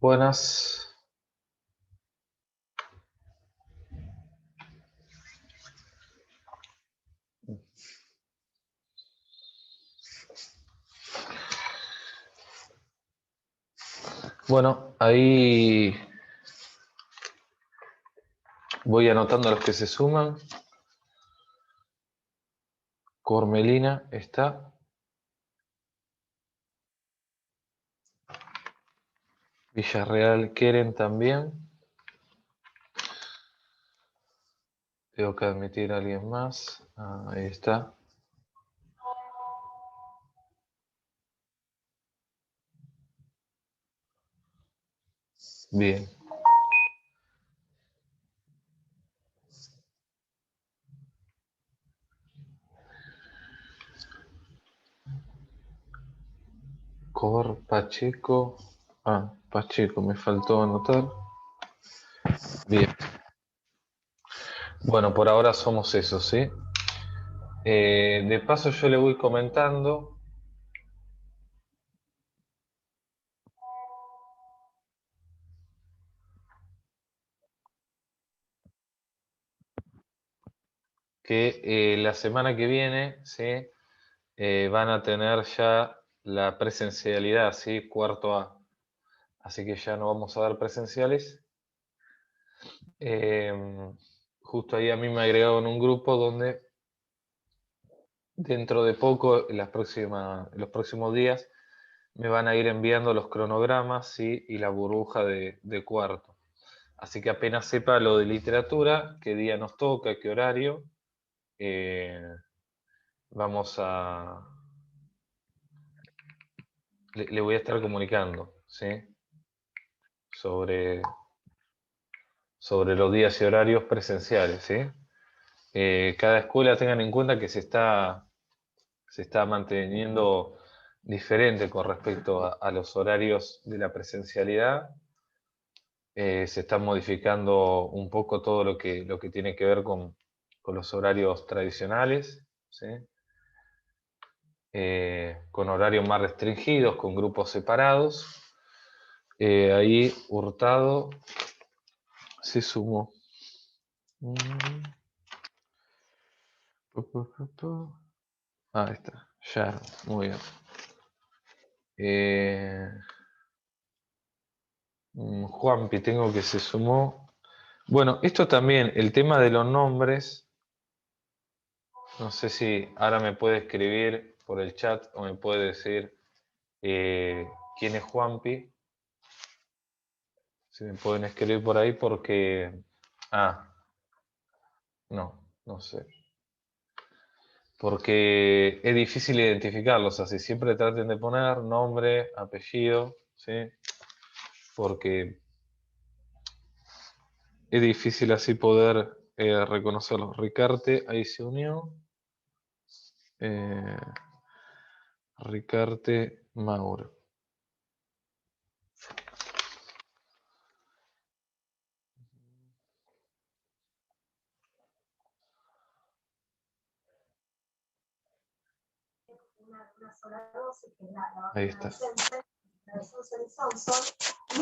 Buenas. Bueno, ahí voy anotando a los que se suman. Cormelina está. Villarreal Keren también. Tengo que admitir a alguien más. Ahí está. Bien. Pacheco. Pacheco, me faltó anotar. Bien. Bueno, por ahora somos esos, ¿sí? De paso yo le voy comentando. Que la semana que viene, ¿sí? Van a tener ya la presencialidad, ¿sí? Cuarto A. Así que ya no vamos a dar presenciales. Justo ahí a mí me agregaron un grupo donde dentro de poco, en los próximos días, me van a ir enviando los cronogramas, ¿sí? Y la burbuja de cuarto. Así que apenas sepa lo de literatura, qué día nos toca, qué horario, eh, vamos a... Le voy a estar comunicando, ¿sí? Sobre los días y horarios presenciales, ¿sí? Cada escuela tengan en cuenta que se está manteniendo diferente con respecto a los horarios de la presencialidad. Se está modificando un poco todo lo que tiene que ver con los horarios tradicionales, ¿sí? Con horarios más restringidos, con grupos separados. Ahí Hurtado se sumó. Ahí está, ya, muy bien. Juanpi, tengo que se sumó. Bueno, esto también, el tema de los nombres, no sé si ahora me puede escribir por el chat o me puede decir quién es Juanpi. Si me pueden escribir por ahí porque... no sé. Porque es difícil identificarlos así. Siempre traten de poner nombre, apellido, ¿sí? Porque es difícil así poder reconocerlos. Ricarte, ahí se unió. Ricarte Mauro. Ahí está. Y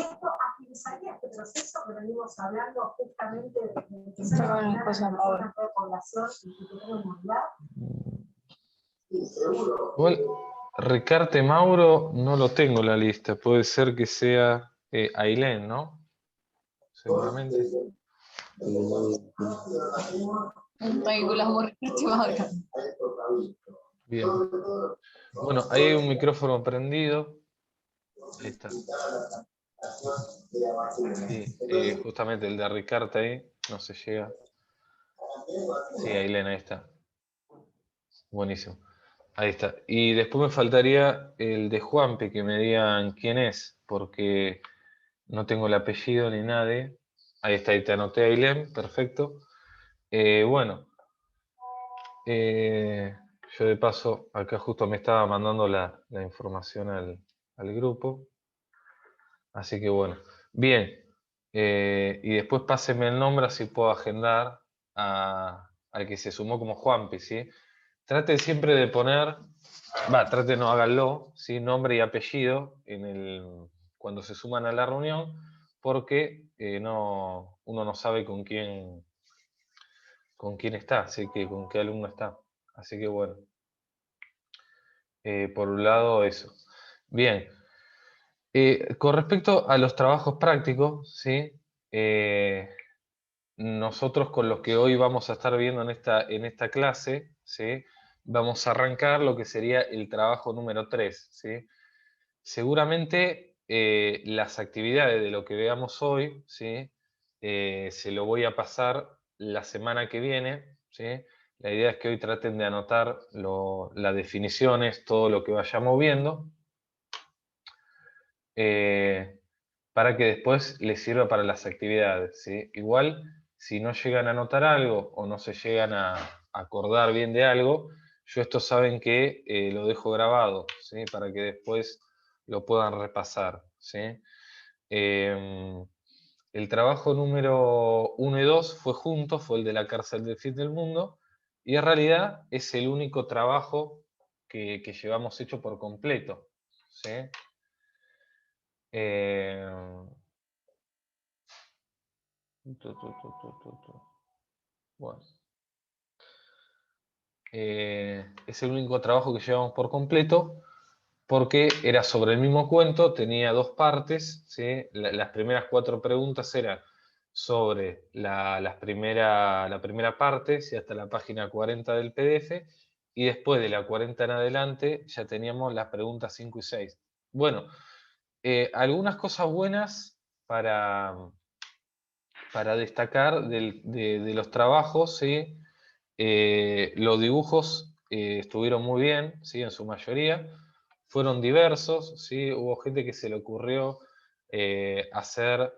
esto agilizaría este proceso que venimos hablando justamente de que se va a una población y que tenemos movilidad. Igual, Ricarte Mauro no lo tengo en la lista. Puede ser que sea Ailén, ¿no? Seguramente. Bien. Bueno, ahí hay un micrófono prendido. Ahí está. Sí, justamente el de Ricarte ahí, no se llega. Sí, Ailén, ahí está. Buenísimo. Ahí está. Y después me faltaría el de Juanpi, que me digan quién es, porque no tengo el apellido ni nadie. Ahí está, ahí te anoté Ailén, perfecto. Bueno, yo de paso, acá justo me estaba mandando la información al grupo. Así que bueno, bien. Y después pásenme el nombre, así puedo agendar al que se sumó como Juanpi, ¿sí? Trate siempre de poner, trate no háganlo, ¿sí? Nombre y apellido cuando se suman a la reunión, porque uno no sabe con quién está, así que con qué alumno está. Así que bueno, por un lado eso. Bien, con respecto a los trabajos prácticos, ¿sí? Nosotros con los que hoy vamos a estar viendo en esta clase, ¿sí? Vamos a arrancar lo que sería el trabajo número 3, ¿sí? Seguramente las actividades de lo que veamos hoy, ¿sí? Se lo voy a pasar la semana que viene, ¿sí? La idea es que hoy traten de anotar las definiciones, todo lo que vayamos viendo, para que después les sirva para las actividades, ¿sí? Igual, si no llegan a anotar algo o no se llegan a acordar bien de algo, yo esto saben que lo dejo grabado, ¿sí? Para que después lo puedan repasar, ¿sí? El trabajo número 1 y 2 fue junto, fue el de la cárcel del fin del mundo, y en realidad es el único trabajo que llevamos hecho por completo, ¿sí? Bueno. Es el único trabajo que llevamos por completo porque era sobre el mismo cuento, tenía dos partes, ¿sí? Las primeras 4 preguntas eran sobre la primera parte, ¿sí? Hasta la página 40 del PDF, y después de la 40 en adelante ya teníamos las preguntas 5 y 6. Bueno, algunas cosas buenas para destacar de los trabajos, ¿sí? Los dibujos estuvieron muy bien, ¿sí? En su mayoría. Fueron diversos, ¿sí? Hubo gente que se le ocurrió hacer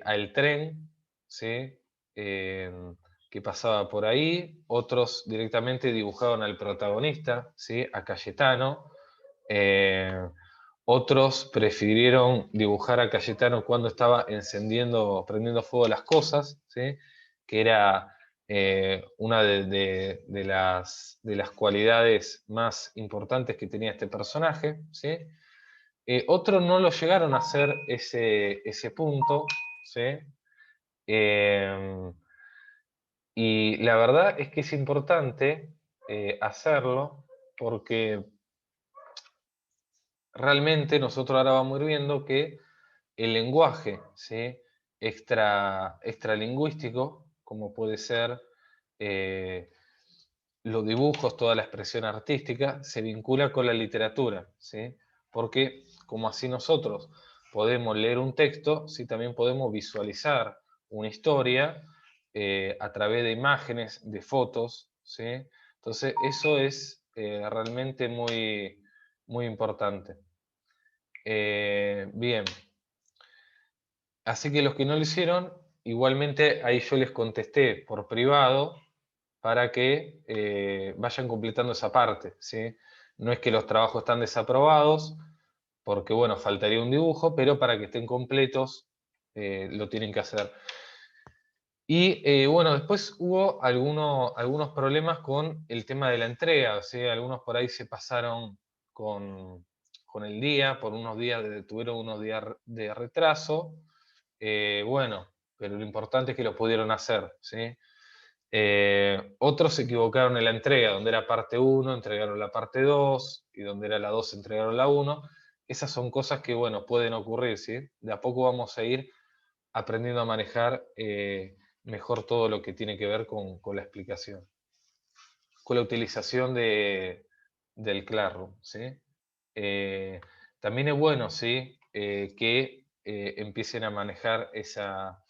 al tren, ¿sí? Que pasaba por ahí. Otros directamente dibujaron al protagonista, ¿sí? A Cayetano. Eh, Otros prefirieron dibujar a Cayetano cuando estaba prendiendo fuego las cosas, ¿sí? Que era una de las cualidades más importantes que tenía este personaje, ¿sí? Otros no lo llegaron a hacer ese punto, ¿sí? Y la verdad es que es importante hacerlo porque realmente nosotros ahora vamos a ir viendo que el lenguaje, ¿sí? Extralingüístico, como puede ser eh, los dibujos, toda la expresión artística, se vincula con la literatura, ¿sí? Porque como así nosotros podemos leer un texto, ¿sí? También podemos visualizar una historia a través de imágenes, de fotos, ¿sí? Entonces eso es realmente muy, muy importante. Bien. Así que los que no lo hicieron, igualmente ahí yo les contesté por privado para que vayan completando esa parte, ¿sí? No es que los trabajos están desaprobados, porque bueno, faltaría un dibujo, pero para que estén completos lo tienen que hacer. Y bueno, después hubo algunos problemas con el tema de la entrega, ¿sí? Algunos por ahí se pasaron con el día, por unos días, tuvieron unos días de retraso. Bueno, pero lo importante es que lo pudieron hacer, ¿sí? Otros se equivocaron en la entrega, donde era parte 1, entregaron la parte 2, y donde era la 2, entregaron la 1. Esas son cosas que, bueno, pueden ocurrir, ¿sí? De a poco vamos a ir aprendiendo a manejar mejor todo lo que tiene que ver con la explicación, con la utilización del Classroom, ¿sí? También es bueno, ¿sí? Que empiecen a manejar esa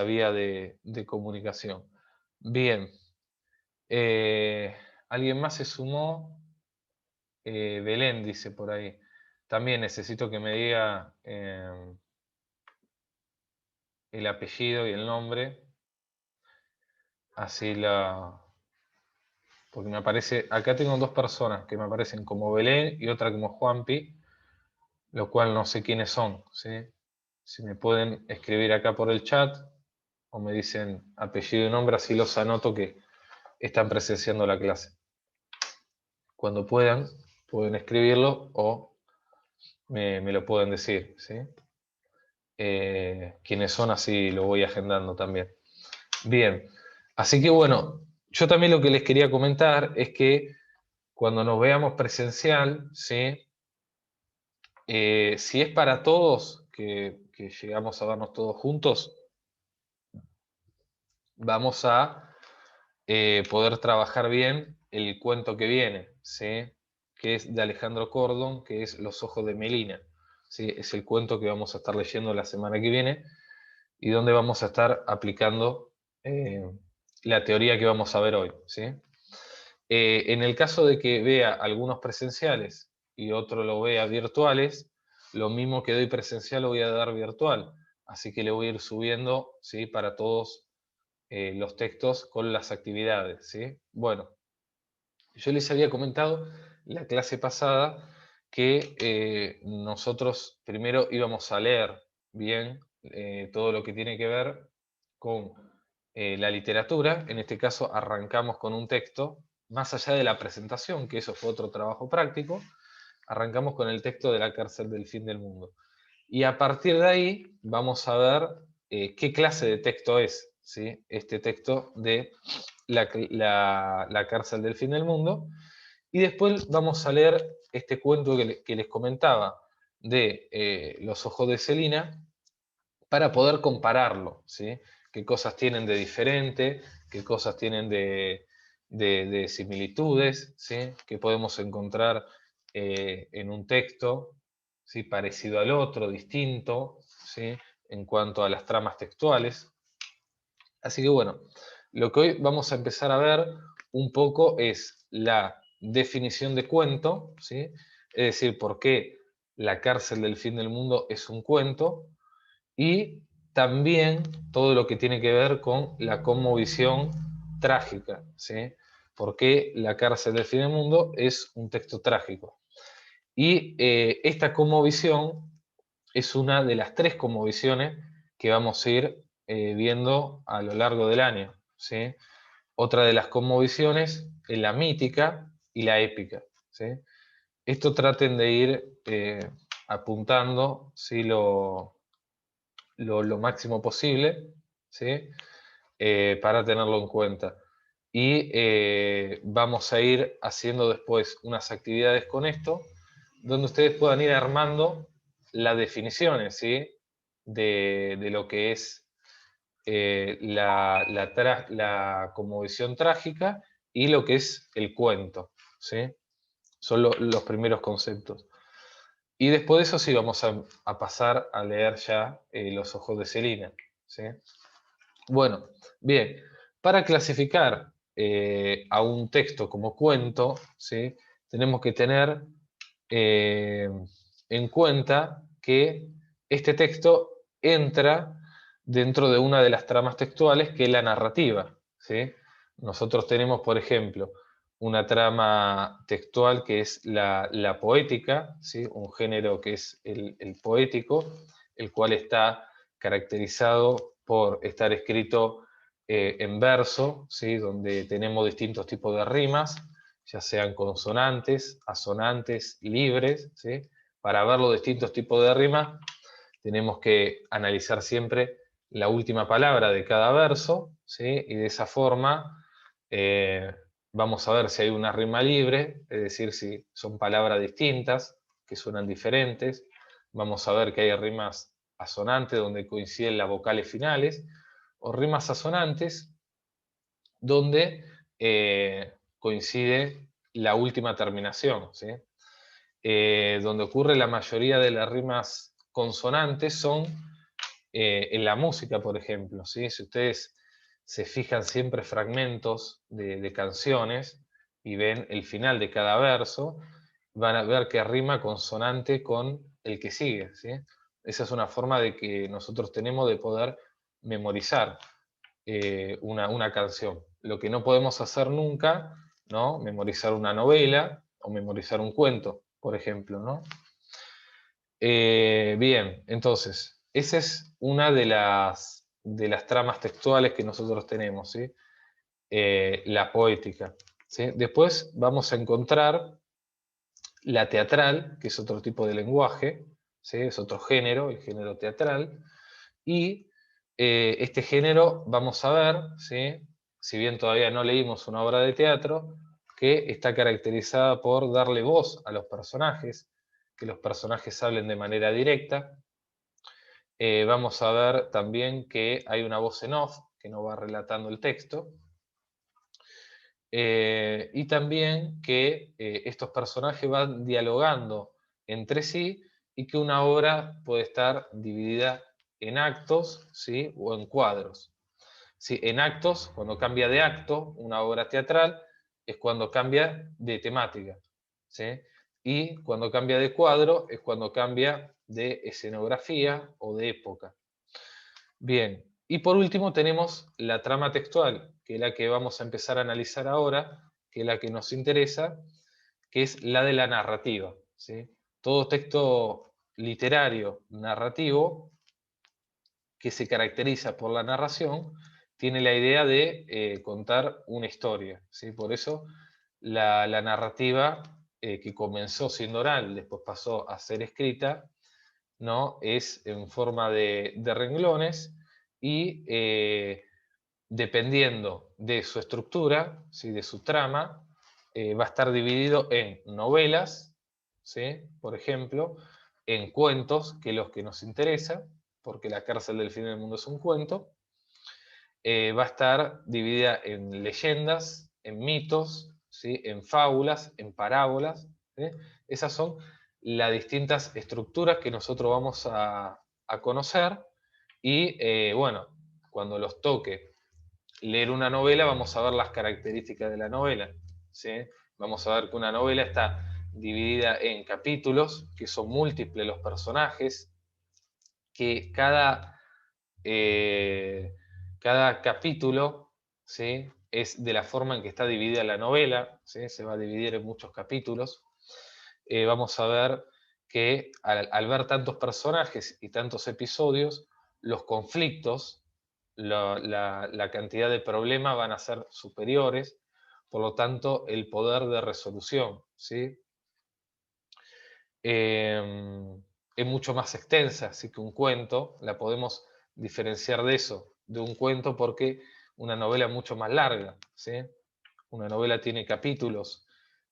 vía de comunicación. Bien. ¿Alguien más se sumó? Belén dice por ahí. También necesito que me diga el apellido y el nombre. Así porque me aparece, acá tengo dos personas que me aparecen como Belén y otra como Juanpi, lo cual no sé quiénes son, ¿sí? Si me pueden escribir acá por el chat o me dicen apellido y nombre, así los anoto que están presenciando la clase. Cuando puedan escribirlo o me lo pueden decir, ¿sí? Quiénes son, así lo voy agendando también. Bien, así que bueno, yo también lo que les quería comentar es que cuando nos veamos presencial, ¿sí? Si es para todos, que llegamos a vernos todos juntos, vamos a poder trabajar bien el cuento que viene, ¿sí? Que es de Alejandro Cordon, que es Los ojos de Melina. ¿Sí? Es el cuento que vamos a estar leyendo la semana que viene y donde vamos a estar aplicando la teoría que vamos a ver hoy, ¿sí? En el caso de que vea algunos presenciales y otro lo vea virtuales, lo mismo que doy presencial lo voy a dar virtual. Así que le voy a ir subiendo, ¿sí? Para todos los textos con las actividades, ¿sí? Bueno, yo les había comentado la clase pasada que nosotros primero íbamos a leer bien todo lo que tiene que ver con la literatura. En este caso arrancamos con un texto, más allá de la presentación, que eso fue otro trabajo práctico, arrancamos con el texto de La cárcel del fin del mundo. Y a partir de ahí vamos a ver qué clase de texto es, ¿sí? Este texto de la cárcel del fin del mundo. Y después vamos a leer este cuento que les comentaba de Los ojos de Celina para poder compararlo, ¿sí? Qué cosas tienen de diferente, qué cosas tienen de similitudes, ¿sí? Que podemos encontrar en un texto, ¿sí? Parecido al otro, distinto, ¿sí? En cuanto a las tramas textuales. Así que bueno, lo que hoy vamos a empezar a ver un poco es la definición de cuento, ¿sí? Es decir, por qué La cárcel del fin del mundo es un cuento, y también todo lo que tiene que ver con la cosmovisión trágica, ¿sí? Por qué La cárcel del fin del mundo es un texto trágico. Y esta cosmovisión es una de las tres cosmovisiones que vamos a ir viendo a lo largo del año, ¿sí? Otra de las cosmovisiones es la mítica y la épica, ¿sí? Esto traten de ir apuntando, ¿sí? Lo máximo posible, ¿sí? Para tenerlo en cuenta. Y vamos a ir haciendo después unas actividades con esto, donde ustedes puedan ir armando las definiciones, ¿sí? De lo que es la conmovisión trágica y lo que es el cuento, ¿sí? Son los primeros conceptos. Y después de eso sí vamos a pasar a leer ya Los ojos de Celina, ¿sí? Bueno, bien, para clasificar a un texto como cuento, ¿sí? Tenemos que tener eh, en cuenta que este texto entra dentro de una de las tramas textuales que es la narrativa, ¿sí? Nosotros tenemos, por ejemplo, una trama textual que es la poética, ¿sí? Un género que es el poético, el cual está caracterizado por estar escrito en verso, ¿sí? Donde tenemos distintos tipos de rimas, ya sean consonantes, asonantes, libres, ¿sí? Para ver los distintos tipos de rimas, tenemos que analizar siempre la última palabra de cada verso, ¿sí? Y de esa forma vamos a ver si hay una rima libre, es decir, si son palabras distintas, que suenan diferentes. Vamos a ver que hay rimas asonantes donde coinciden las vocales finales, o rimas asonantes donde coincide la última terminación, ¿sí? Donde ocurre la mayoría de las rimas consonantes son en la música, por ejemplo, ¿sí? Si ustedes se fijan siempre fragmentos de canciones y ven el final de cada verso, van a ver que rima consonante con el que sigue, ¿sí? Esa es una forma de que nosotros tenemos de poder memorizar una canción. Lo que no podemos hacer nunca, ¿no? Memorizar una novela o memorizar un cuento, por ejemplo, ¿no? Bien, entonces, esa es una de las tramas textuales que nosotros tenemos, ¿sí? La poética, ¿sí? Después vamos a encontrar la teatral, que es otro tipo de lenguaje, ¿sí? Es otro género, el género teatral, y este género, vamos a ver, ¿sí? Si bien todavía no leímos una obra de teatro, que está caracterizada por darle voz a los personajes, que los personajes hablen de manera directa. Vamos a ver también que hay una voz en off, que no va relatando el texto. Y también que estos personajes van dialogando entre sí y que una obra puede estar dividida en actos, ¿sí? O en cuadros. Sí, en actos, cuando cambia de acto, una obra teatral, es cuando cambia de temática, ¿sí? Y cuando cambia de cuadro, es cuando cambia de escenografía o de época. Bien, y por último tenemos la trama textual, que es la que vamos a empezar a analizar ahora, que es la que nos interesa, que es la de la narrativa, ¿sí? Todo texto literario narrativo que se caracteriza por la narración tiene la idea de contar una historia, ¿sí? Por eso la narrativa que comenzó siendo oral, después pasó a ser escrita, ¿no? Es en forma de renglones y dependiendo de su estructura, ¿sí? De su trama, va a estar dividido en novelas, ¿sí? Por ejemplo, en cuentos, que es los que nos interesa, porque La cárcel del fin del mundo es un cuento. Va a estar dividida en leyendas, en mitos, ¿sí? En fábulas, en parábolas, ¿sí? Esas son las distintas estructuras que nosotros vamos a conocer y, bueno, cuando los toque leer una novela, vamos a ver las características de la novela, ¿sí? Vamos a ver que una novela está dividida en capítulos, que son múltiples los personajes, que cada capítulo, ¿sí? Es de la forma en que está dividida la novela, ¿sí? Se va a dividir en muchos capítulos. Vamos a ver que al ver tantos personajes y tantos episodios, los conflictos, la cantidad de problemas van a ser superiores, por lo tanto, el poder de resolución, ¿sí? Es mucho más extensa, así que un cuento, la podemos diferenciar de eso, de un cuento, porque una novela es mucho más larga, ¿sí? Una novela tiene capítulos,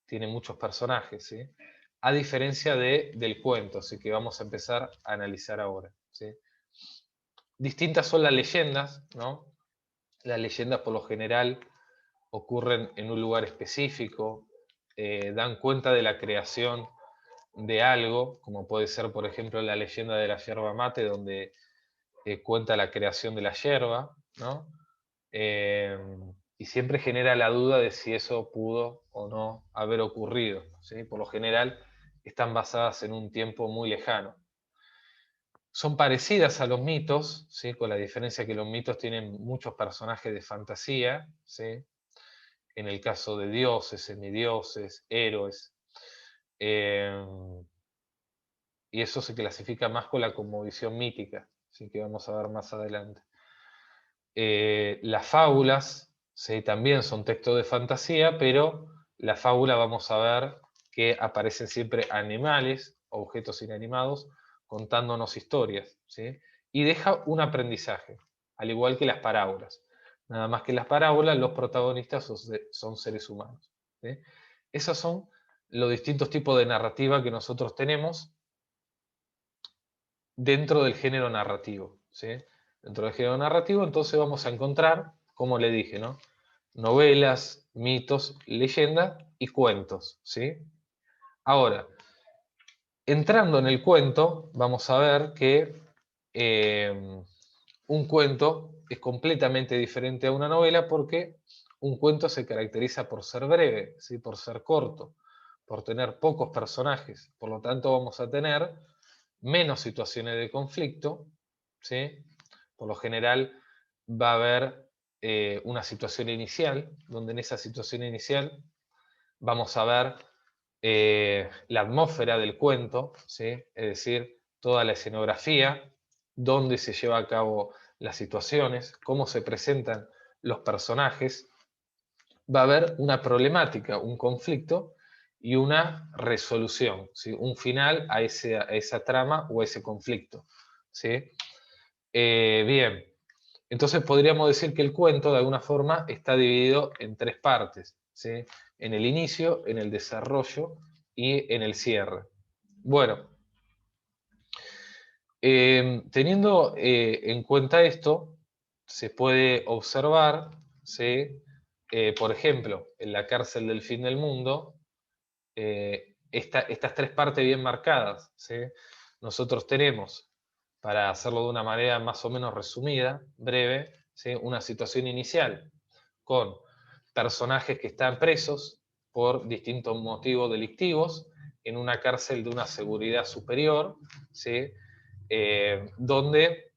tiene muchos personajes, ¿sí? A diferencia del cuento, así que vamos a empezar a analizar ahora, ¿sí? Distintas son las leyendas, ¿no? Las leyendas por lo general ocurren en un lugar específico, dan cuenta de la creación de algo, como puede ser, por ejemplo, la leyenda de la yerba mate, donde cuenta la creación de la yerba, ¿no? Eh, y siempre genera la duda de si eso pudo o no haber ocurrido, ¿sí? Por lo general están basadas en un tiempo muy lejano. Son parecidas a los mitos, ¿sí? Con la diferencia que los mitos tienen muchos personajes de fantasía, ¿sí? En el caso de dioses, semidioses, héroes. Eh, y eso se clasifica más con la cosmovisión mítica, así que vamos a ver más adelante. Las fábulas, ¿sí? También son textos de fantasía, pero la fábula vamos a ver que aparecen siempre animales, objetos inanimados, contándonos historias, ¿sí? Y deja un aprendizaje, al igual que las parábolas. Nada más que las parábolas, los protagonistas son seres humanos, ¿sí? Esos son los distintos tipos de narrativa que nosotros tenemos dentro del género narrativo, ¿sí? Dentro del género narrativo, entonces vamos a encontrar, como le dije, ¿no? Novelas, mitos, leyendas y cuentos, ¿sí? Ahora, entrando en el cuento, vamos a ver que un cuento es completamente diferente a una novela porque un cuento se caracteriza por ser breve, ¿sí? Por ser corto, por tener pocos personajes. Por lo tanto, vamos a tener menos situaciones de conflicto, ¿sí? Por lo general va a haber una situación inicial, donde en esa situación inicial vamos a ver la atmósfera del cuento, ¿sí? Es decir, toda la escenografía, dónde se lleva a cabo las situaciones, cómo se presentan los personajes. Va a haber una problemática, un conflicto, y una resolución, ¿sí? Un final a esa trama o a ese conflicto, ¿sí? Bien, entonces podríamos decir que el cuento de alguna forma está dividido en tres partes, ¿sí? En el inicio, en el desarrollo y en el cierre. Bueno, teniendo en cuenta esto, se puede observar, ¿sí? Por ejemplo, en La cárcel del fin del mundo, estas tres partes bien marcadas, ¿sí? Nosotros tenemos, para hacerlo de una manera más o menos resumida, breve, ¿sí? Una situación inicial con personajes que están presos por distintos motivos delictivos en una cárcel de una seguridad superior, ¿sí? Donde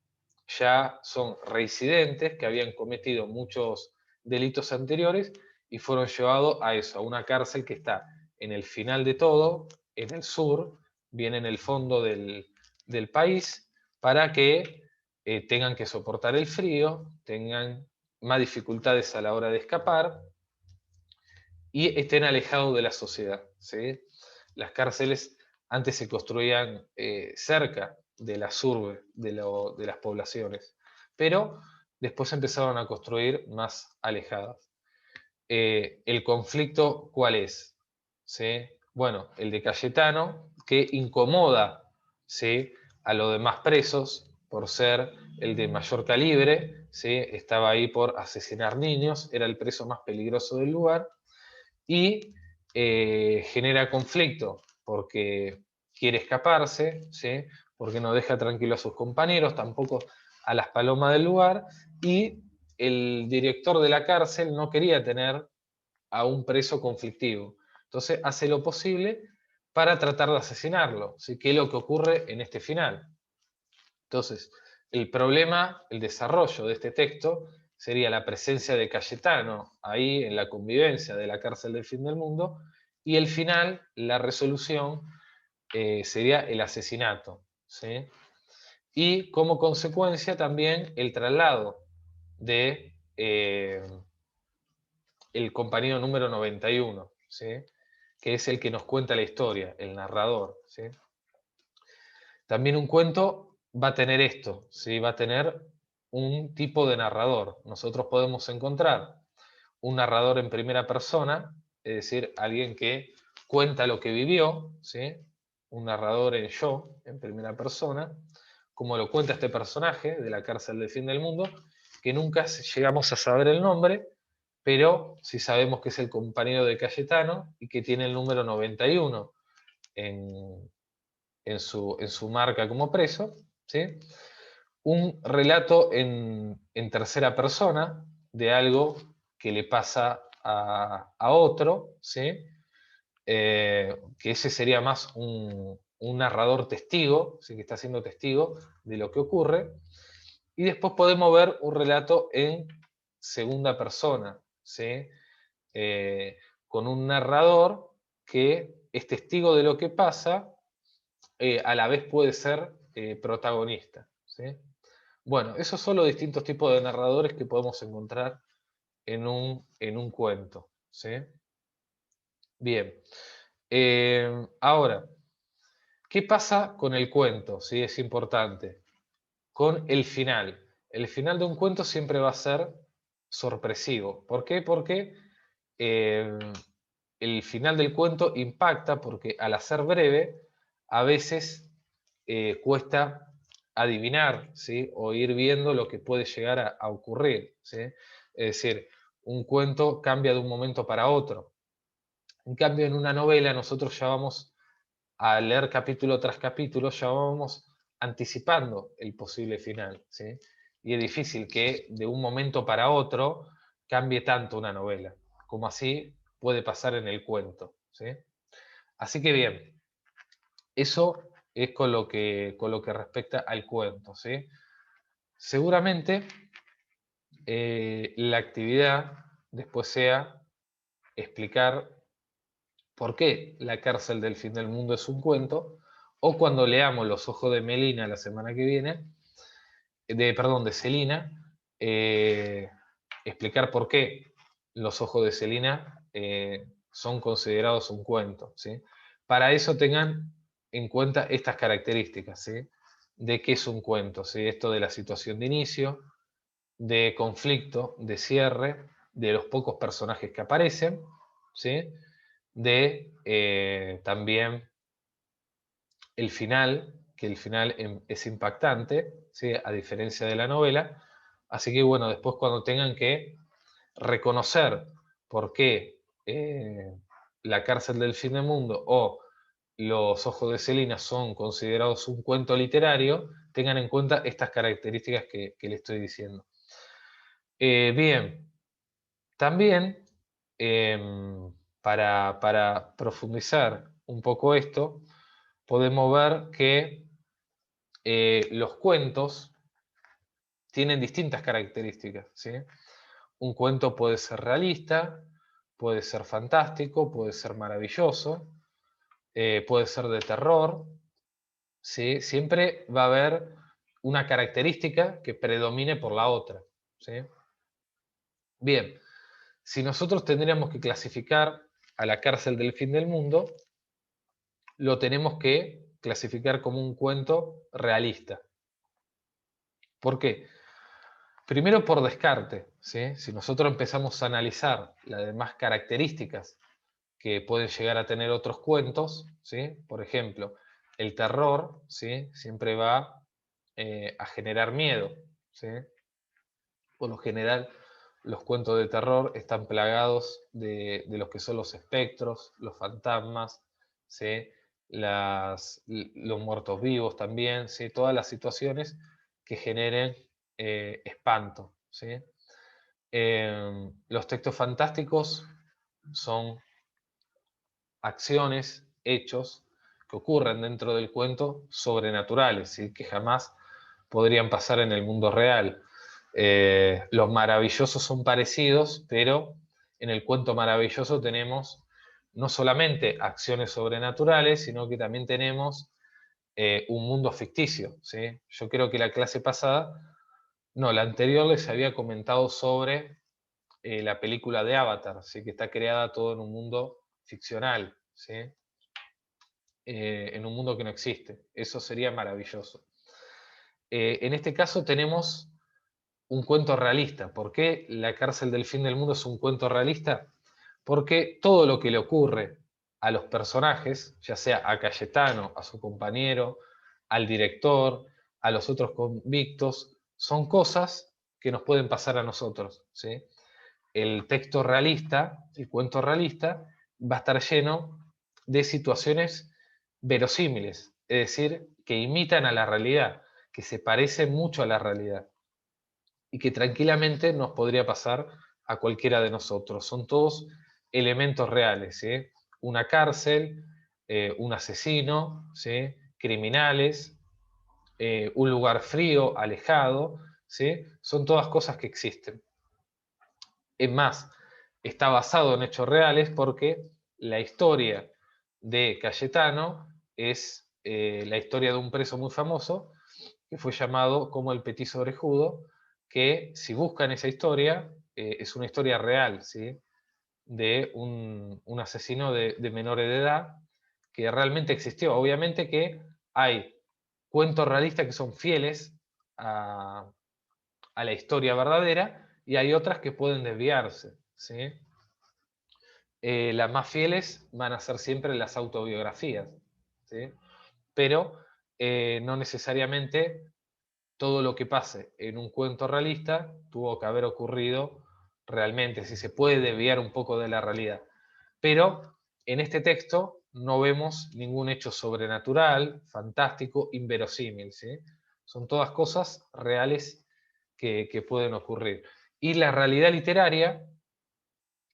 ya son reincidentes que habían cometido muchos delitos anteriores y fueron llevados a eso, a una cárcel que está en el final de todo, en el sur, bien en el fondo del país, para que tengan que soportar el frío, tengan más dificultades a la hora de escapar y estén alejados de la sociedad, ¿sí? Las cárceles antes se construían cerca de las urbes, de las poblaciones, pero después empezaron a construir más alejadas. ¿El conflicto cuál es? ¿Sí? Bueno, el de Cayetano, que incomoda, ¿sí?, a los demás presos por ser el de mayor calibre, ¿sí? Estaba ahí por asesinar niños, era el preso más peligroso del lugar, y genera conflicto porque quiere escaparse, ¿sí? Porque no deja tranquilo a sus compañeros, tampoco a las palomas del lugar, y el director de la cárcel no quería tener a un preso conflictivo. Entonces hace lo posible para tratar de asesinarlo, ¿sí? Que es lo que ocurre en este final. Entonces, el problema, el desarrollo de este texto sería la presencia de Cayetano ahí en la convivencia de la cárcel del fin del mundo, y el final, la resolución, sería el asesinato, ¿sí? Y como consecuencia también el traslado de el compañero número 91, ¿sí? Que es el que nos cuenta la historia, el narrador, ¿sí? También un cuento va a tener esto, ¿sí? Va a tener un tipo de narrador. Nosotros podemos encontrar un narrador en primera persona, es decir, alguien que cuenta lo que vivió, ¿sí? Un narrador en yo, en primera persona, como lo cuenta este personaje de la cárcel del fin del mundo, que nunca llegamos a saber el nombre, pero sí sabemos que es el compañero de Cayetano y que tiene el número 91 en, en su marca como preso, ¿sí? Un relato en tercera persona de algo que le pasa a otro, ¿sí? Que ese sería más un narrador testigo, ¿sí? Que está siendo testigo de lo que ocurre. Y después podemos ver un relato en segunda persona, ¿sí? Con un narrador que es testigo de lo que pasa, a la vez puede ser protagonista, ¿sí? Bueno, esos son los distintos tipos de narradores que podemos encontrar en un cuento, ¿sí? Bien. Ahora, ¿qué pasa con el cuento? ¿Sí? Es importante. Con el final. El final de un cuento siempre va a ser sorpresivo. ¿Por qué? Porque eh, el final del cuento impacta porque al hacer breve, a veces cuesta adivinar, ¿sí? O ir viendo lo que puede llegar a ocurrir, ¿sí? Es decir, un cuento cambia de un momento para otro. En cambio, en una novela nosotros ya vamos a leer capítulo tras capítulo, ya vamos anticipando el posible final, ¿sí? Y es difícil que de un momento para otro cambie tanto una novela, como así puede pasar en el cuento, ¿sí? Así que bien, eso es con lo que respecta al cuento, ¿sí? Seguramente la actividad después sea explicar por qué La cárcel del fin del mundo es un cuento, o cuando leamos Los ojos de Melina la semana que viene, perdón, de Celina, explicar por qué Los ojos de Celina son considerados un cuento, ¿sí? Para eso tengan en cuenta estas características, ¿sí? De qué es un cuento, ¿sí? Esto de la situación de inicio, de conflicto, de cierre, de los pocos personajes que aparecen, ¿sí? De también el final, que el final es impactante, ¿sí? A diferencia de la novela. Así que bueno, después cuando tengan que reconocer por qué La cárcel del fin del mundo o Los ojos de Celina son considerados un cuento literario, tengan en cuenta estas características que le estoy diciendo. Bien, también para profundizar un poco esto, podemos ver que los cuentos tienen distintas características, ¿sí? Un cuento puede ser realista, puede ser fantástico, puede ser maravilloso, puede ser de terror, ¿sí? Siempre va a haber una característica que predomine por la otra, ¿sí? Bien, si nosotros tendríamos que clasificar a La cárcel del fin del mundo, lo tenemos que clasificar como un cuento realista. ¿Por qué? Primero por descarte, ¿sí? Si nosotros empezamos a analizar las demás características que pueden llegar a tener otros cuentos, ¿sí? Por ejemplo, el terror, ¿sí? Siempre va a generar miedo, ¿sí? Por lo general, los cuentos de terror están plagados de los que son los espectros, los fantasmas, ¿sí? Los muertos vivos también, ¿sí? Todas las situaciones que generen espanto, ¿sí? Los textos fantásticos son acciones, hechos que ocurren dentro del cuento sobrenaturales, ¿sí? Que jamás podrían pasar en el mundo real. Los maravillosos son parecidos, pero en el cuento maravilloso tenemos no solamente acciones sobrenaturales, sino que también tenemos un mundo ficticio, ¿sí? Yo creo que la clase pasada, no, la anterior les había comentado sobre la película de Avatar, ¿sí? Que está creada todo en un mundo ficcional, ¿sí? En un mundo que no existe. Eso sería maravilloso. En este caso tenemos un cuento realista. ¿Por qué La cárcel del fin del mundo es un cuento realista? Porque todo lo que le ocurre a los personajes, ya sea a Cayetano, a su compañero, al director, a los otros convictos, son cosas que nos pueden pasar a nosotros, ¿sí? El texto realista, el cuento realista, va a estar lleno de situaciones verosímiles, es decir, que imitan a la realidad, que se parecen mucho a la realidad y que tranquilamente nos podría pasar a cualquiera de nosotros. Son todos elementos reales, ¿sí? Una cárcel, un asesino, ¿sí? Criminales, un lugar frío, alejado, ¿sí? Son todas cosas que existen. Es más, está basado en hechos reales porque la historia de Cayetano es la historia de un preso muy famoso que fue llamado como el Petiso Orejudo, que si buscan esa historia, es una historia real, ¿sí? De un asesino de menores de edad que realmente existió. Obviamente que hay cuentos realistas que son fieles a la historia verdadera y hay otras que pueden desviarse, ¿sí? Las más fieles van a ser siempre las autobiografías, ¿sí? Pero no necesariamente todo lo que pase en un cuento realista tuvo que haber ocurrido realmente, si se puede desviar un poco de la realidad. Pero en este texto no vemos ningún hecho sobrenatural, fantástico, inverosímil, ¿sí? Son todas cosas reales que pueden ocurrir. Y la realidad literaria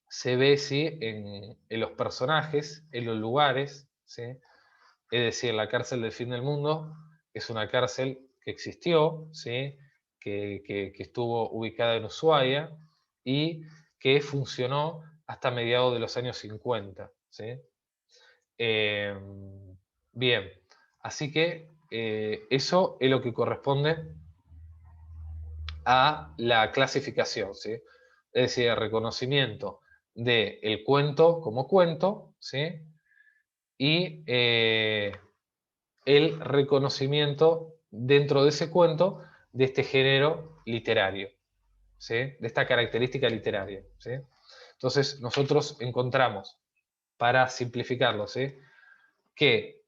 se ve, ¿sí? En los personajes, en los lugares, ¿sí? Es decir, la cárcel del fin del mundo es una cárcel que existió, ¿sí? Que estuvo ubicada en Ushuaia y que funcionó hasta mediados de los años 50, ¿sí? Eh, bien, así que eso es lo que corresponde a la clasificación, ¿sí? Es decir, el reconocimiento del cuento como cuento, ¿sí? Y el reconocimiento dentro de ese cuento de este género literario, ¿sí? De esta característica literaria, ¿sí? Entonces nosotros encontramos, para simplificarlo, ¿sí? Que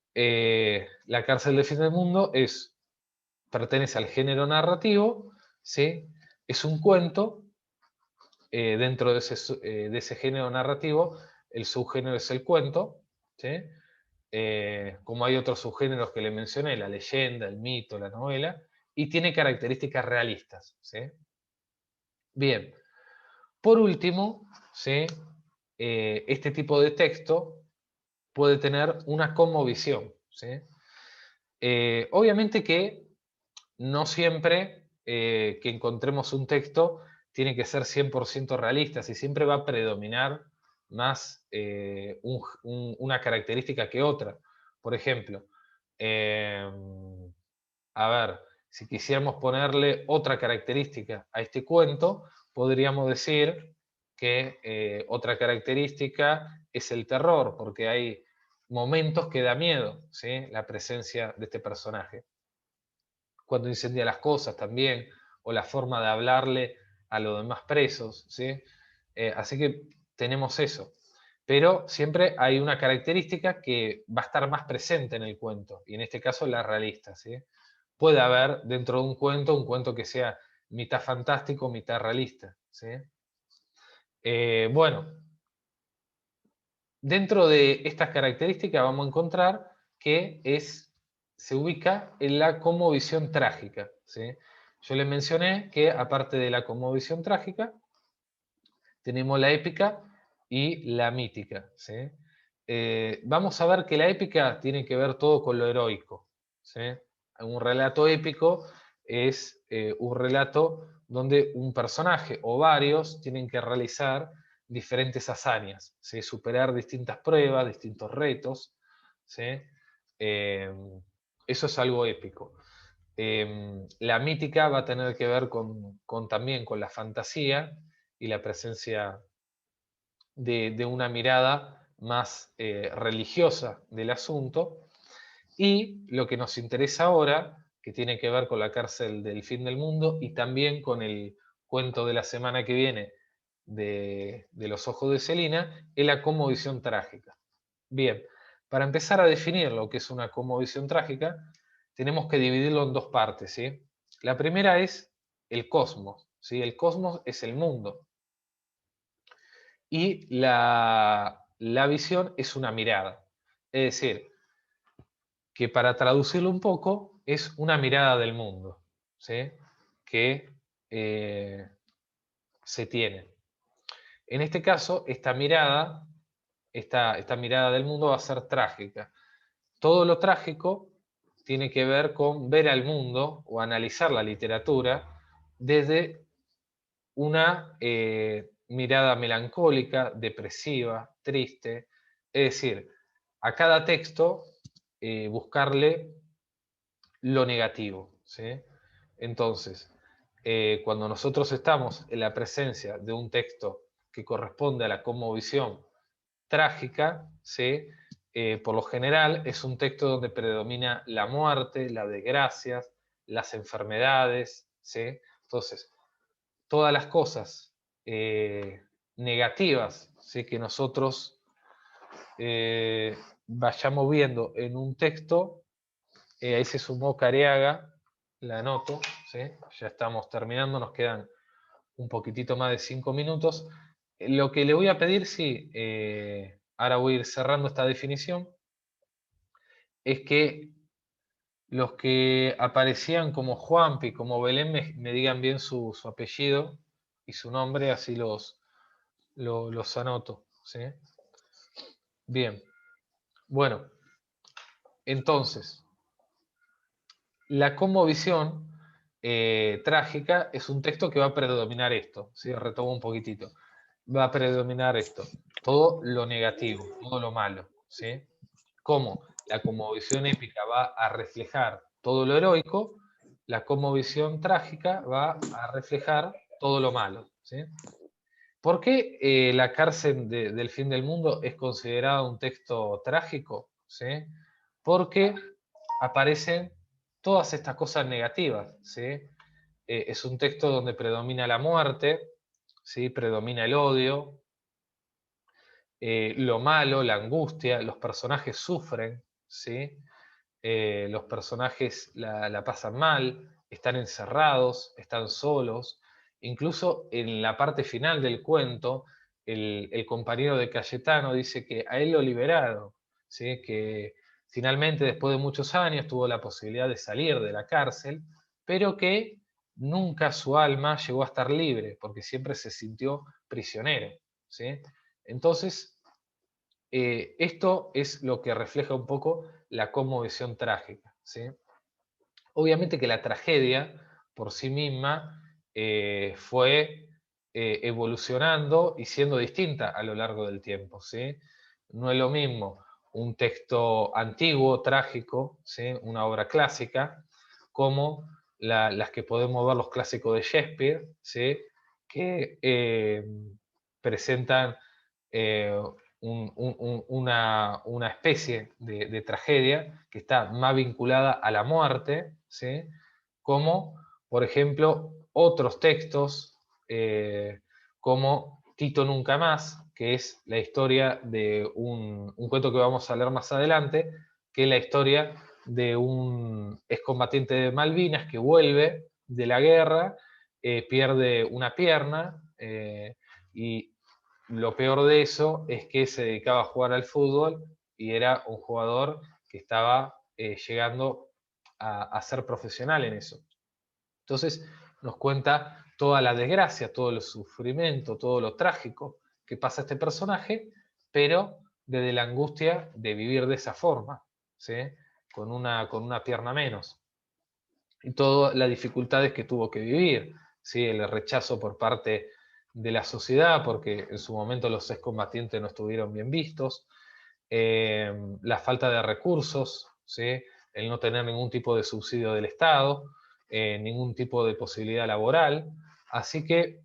La cárcel del fin del mundo pertenece al género narrativo, ¿sí? Es un cuento, dentro de ese género narrativo, el subgénero es el cuento, ¿sí? Como hay otros subgéneros que le mencioné, la leyenda, el mito, la novela, y tiene características realistas, ¿sí? Bien, por último, ¿sí? Este tipo de texto puede tener una cosmovisión, ¿sí? Obviamente que no siempre que encontremos un texto tiene que ser 100% realista, si siempre va a predominar más una característica que otra. Por ejemplo, eh, a ver, si quisiéramos ponerle otra característica a este cuento, podríamos decir que otra característica es el terror, porque hay momentos que da miedo, ¿sí? La presencia de este personaje. Cuando incendia las cosas también, o la forma de hablarle a los demás presos, ¿sí? Así que tenemos eso. Pero siempre hay una característica que va a estar más presente en el cuento, y en este caso la realista, ¿sí? Puede haber dentro de un cuento que sea mitad fantástico, mitad realista, ¿sí? Bueno, dentro de estas características vamos a encontrar que se ubica en la cosmovisión trágica, ¿sí? Yo les mencioné que aparte de la cosmovisión trágica, tenemos la épica y la mítica, ¿sí? Vamos a ver que la épica tiene que ver todo con lo heroico, ¿sí? Un relato épico es un relato donde un personaje o varios tienen que realizar diferentes hazañas, ¿sí? Superar distintas pruebas, distintos retos, ¿sí? Eh, Eso es algo épico. La mítica va a tener que ver también con la fantasía y la presencia de una mirada más religiosa del asunto. Y lo que nos interesa ahora, que tiene que ver con la cárcel del fin del mundo y también con el cuento de la semana que viene de Los ojos de Celina, es la cosmovisión trágica. Bien, para empezar a definir lo que es una cosmovisión trágica, tenemos que dividirlo en dos partes, ¿sí? La primera es el cosmos, ¿sí? El cosmos es el mundo. Y la visión es una mirada. Es decir, que para traducirlo un poco, es una mirada del mundo, ¿sí? Que eh, se tiene. En este caso, esta mirada del mundo va a ser trágica. Todo lo trágico tiene que ver con ver al mundo o analizar la literatura desde una mirada melancólica, depresiva, triste. Es decir, a cada texto buscarle lo negativo, ¿sí? Entonces, cuando nosotros estamos en la presencia de un texto que corresponde a la cosmovisión trágica, ¿sí? Por lo general es un texto donde predomina la muerte, las desgracias, las enfermedades, ¿sí? Entonces, todas las cosas negativas, ¿sí? Que nosotros vayamos viendo en un texto, ahí se sumó Careaga, la anoto, ¿sí? Ya estamos terminando, nos quedan un poquitito más de 5 minutos. Lo que le voy a pedir, sí, ahora voy a ir cerrando esta definición, es que los que aparecían como Juanpi, como Belén, me digan bien su apellido y su nombre, así los anoto, ¿sí? Bien, bueno, entonces, la cosmovisión trágica es un texto que va a predominar esto, ¿sí? Retomo un poquitito. Va a predominar esto, todo lo negativo, todo lo malo, ¿sí? Como la cosmovisión épica va a reflejar todo lo heroico, la cosmovisión trágica va a reflejar todo lo malo, ¿sí? ¿Por qué La cárcel del fin del mundo es considerada un texto trágico? ¿Sí? Porque aparecen todas estas cosas negativas. ¿Sí? Es un texto donde predomina la muerte, ¿sí? Predomina el odio, lo malo, la angustia, los personajes sufren, ¿sí? Los personajes la pasan mal, están encerrados, están solos. Incluso en la parte final del cuento, el compañero de Cayetano dice que a él lo liberaron, ¿sí? Que finalmente después de muchos años tuvo la posibilidad de salir de la cárcel, pero que nunca su alma llegó a estar libre, porque siempre se sintió prisionero, ¿sí? Entonces, esto es lo que refleja un poco la cosmovisión trágica, ¿sí? Obviamente que la tragedia por sí misma fue evolucionando y siendo distinta a lo largo del tiempo, ¿sí? No es lo mismo un texto antiguo, trágico, ¿sí? Una obra clásica, como las que podemos ver los clásicos de Shakespeare, ¿sí? Que presentan eh, una especie de tragedia que está más vinculada a la muerte, ¿sí? Como, por ejemplo, otros textos como Tito Nunca Más, que es la historia de un cuento que vamos a leer más adelante, que es la historia de un excombatiente de Malvinas que vuelve de la guerra, pierde una pierna y lo peor de eso es que se dedicaba a jugar al fútbol y era un jugador que estaba llegando a ser profesional en eso. Entonces nos cuenta toda la desgracia, todo el sufrimiento, todo lo trágico que pasa a este personaje, pero desde la angustia de vivir de esa forma, ¿sí? Con una pierna menos. Y todas las dificultades que tuvo que vivir, ¿sí? El rechazo por parte de la sociedad, porque en su momento los excombatientes no estuvieron bien vistos, la falta de recursos, ¿sí? El no tener ningún tipo de subsidio del Estado, ningún tipo de posibilidad laboral, así que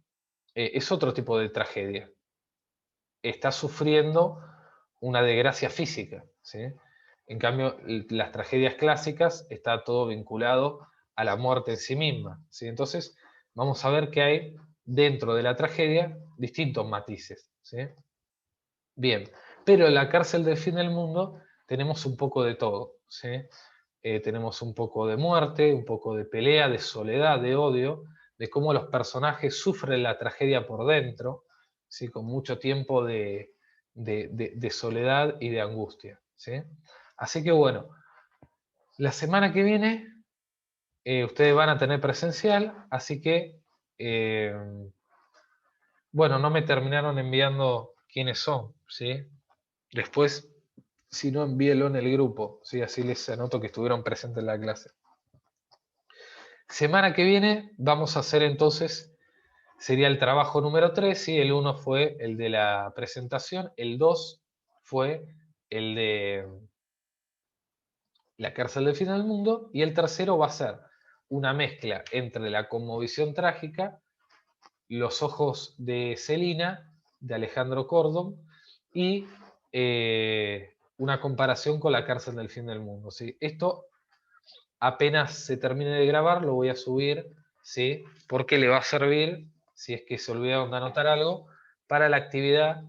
es otro tipo de tragedia. Está sufriendo una desgracia física, ¿sí? En cambio, las tragedias clásicas está todo vinculado a la muerte en sí misma, ¿sí? Entonces, vamos a ver que hay dentro de la tragedia distintos matices, ¿sí? Bien, pero en La cárcel del fin del mundo tenemos un poco de todo, ¿sí? Tenemos un poco de muerte, un poco de pelea, de soledad, de odio, de cómo los personajes sufren la tragedia por dentro, ¿sí? Con mucho tiempo de soledad y de angustia, ¿sí? Así que bueno, la semana que viene ustedes van a tener presencial, así que, eh, bueno, no me terminaron enviando quiénes son, ¿sí? Después, si no, envíelo en el grupo, ¿sí? Así les anoto que estuvieron presentes en la clase. Semana que viene vamos a hacer entonces, sería el trabajo número 3, ¿sí? El 1 fue el de la presentación, el 2 fue el de La cárcel del fin del mundo, y el tercero va a ser una mezcla entre la conmovisión trágica, Los ojos de Celina, de Alejandro Cordon, y una comparación con La cárcel del fin del mundo, ¿sí? Esto apenas se termine de grabar, lo voy a subir, ¿sí? Porque le va a servir, si es que se olvidaron de anotar algo, para la actividad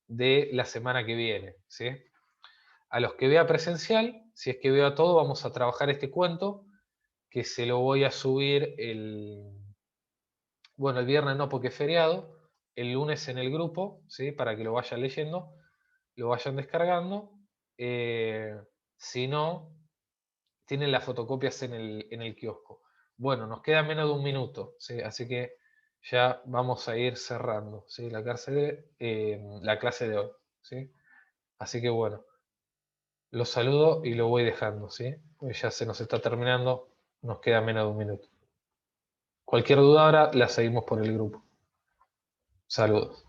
de la semana que viene, ¿sí? A los que vea presencial, si es que veo todo, vamos a trabajar este cuento, que se lo voy a subir bueno, el viernes no porque es feriado, el lunes en el grupo, ¿sí? Para que lo vayan leyendo, lo vayan descargando. Si no, tienen las fotocopias en el kiosco. Bueno, nos queda menos de un minuto, ¿sí? Así que ya vamos a ir cerrando, ¿sí? La clase de hoy, ¿sí? Así que bueno, los saludo y lo voy dejando, ¿sí? Pues ya se nos está terminando, nos queda menos de un minuto. Cualquier duda ahora la seguimos por el grupo. Saludos.